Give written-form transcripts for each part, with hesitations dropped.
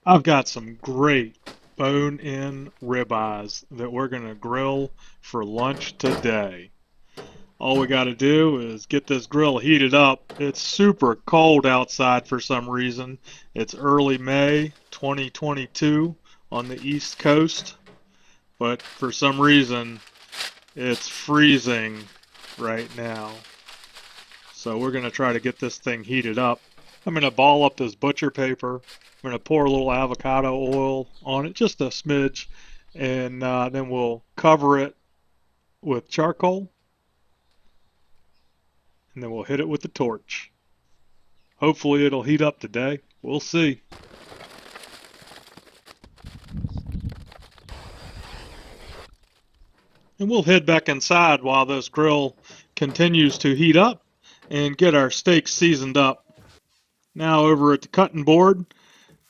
I've got some great bone-in ribeyes that we're going to grill for lunch today. All we got to do is get this grill heated up. It's super cold outside for some reason. It's early May 2022 on the East Coast, but for some reason it's freezing right now. So we're going to try to get this thing heated up. I'm going to ball up this butcher paper. I'm going to pour a little avocado oil on it, just a smidge, and then we'll cover it with charcoal, and then we'll hit it with the torch. Hopefully it'll heat up today. We'll see. And we'll head back inside while this grill continues to heat up and get our steaks seasoned up. Now over at the cutting board,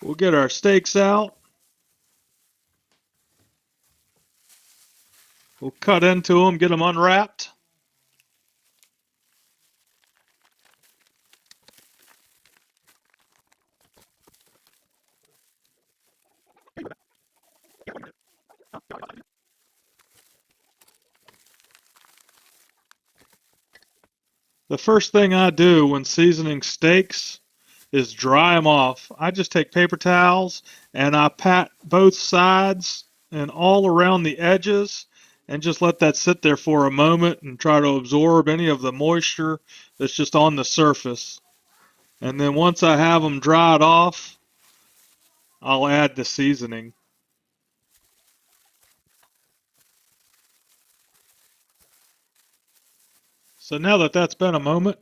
we'll get our steaks out. We'll cut into them, get them unwrapped. The first thing I do when seasoning steaks is dry them off. I just take paper towels and I pat both sides and all around the edges and just let that sit there for a moment and try to absorb any of the moisture that's just on the surface. And then once I have them dried off, I'll add the seasoning. So now that that's been a moment,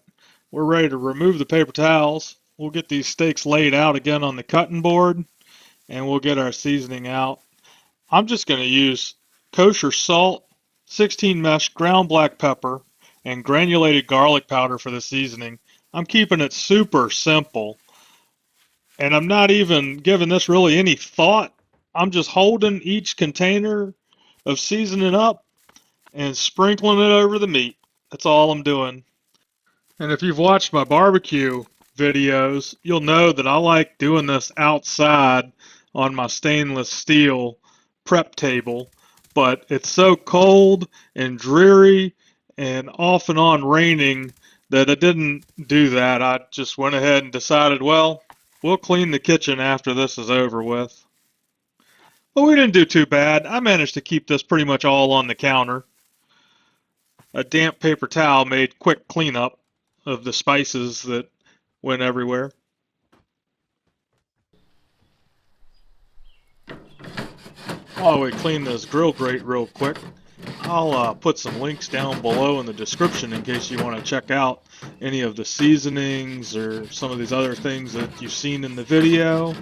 we're ready to remove the paper towels. We'll get these steaks laid out again on the cutting board, and we'll get our seasoning out. I'm just going to use kosher salt, 16 mesh ground black pepper, and granulated garlic powder for the seasoning. I'm keeping it super simple, and I'm not even giving this really any thought. I'm just holding each container of seasoning up and sprinkling it over the meat. That's all I'm doing. And if you've watched my barbecue videos, you'll know that I like doing this outside on my stainless steel prep table, but it's so cold and dreary and off and on raining that I didn't do that. I just went ahead and decided, well, we'll clean the kitchen after this is over with. But we didn't do too bad. I managed to keep this pretty much all on the counter. A damp paper towel made quick cleanup of the spices that went everywhere. While we clean this grill grate real quick, I'll put some links down below in the description in case you want to check out any of the seasonings or some of these other things that you've seen in the video.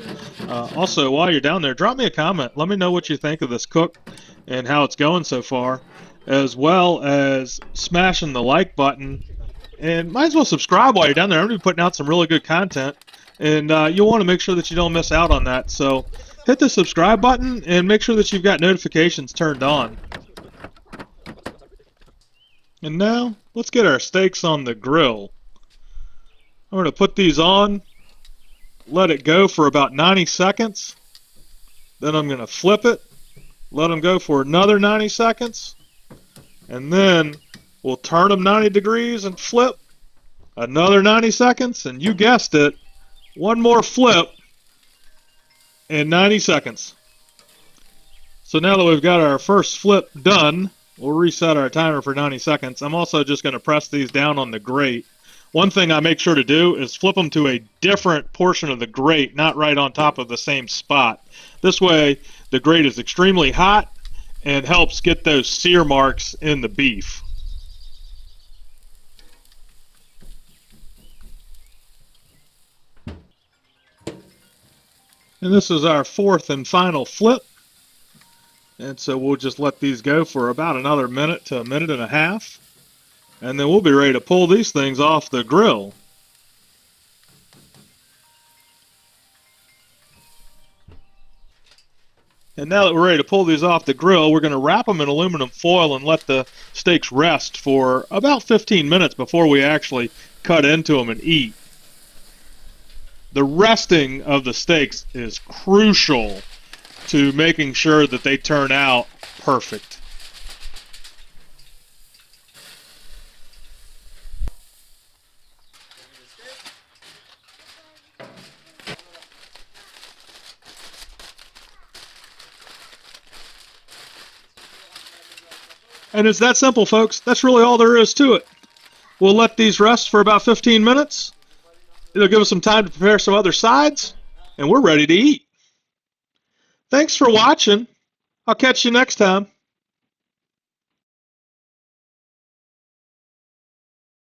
Also, while you're down there, drop me a comment. Let me know what you think of this cook and how it's going so far, as well as smashing the like button. And might as well subscribe while you're down there. I'm going to be putting out some really good content, and you'll want to make sure that you don't miss out on that. So hit the subscribe button and make sure that you've got notifications turned on. And now, let's get our steaks on the grill. I'm going to put these on, let it go for about 90 seconds. Then I'm going to flip it, let them go for another 90 seconds. And then we'll turn them 90 degrees and flip another 90 seconds. And you guessed it, one more flip in 90 seconds. So now that we've got our first flip done, we'll reset our timer for 90 seconds. I'm also just going to press these down on the grate. One thing I make sure to do is flip them to a different portion of the grate, not right on top of the same spot. This way, the grate is extremely hot and helps get those sear marks in the beef. And this is our fourth and final flip. And so we'll just let these go for about another minute to a minute and a half. And then we'll be ready to pull these things off the grill. And now that we're ready to pull these off the grill, we're going to wrap them in aluminum foil and let the steaks rest for about 15 minutes before we actually cut into them and eat. The resting of the steaks is crucial to making sure that they turn out perfect. And it's that simple, folks. That's really all there is to it. We'll let these rest for about 15 minutes. It'll give us some time to prepare some other sides, and we're ready to eat. Thanks for watching. I'll catch you next time.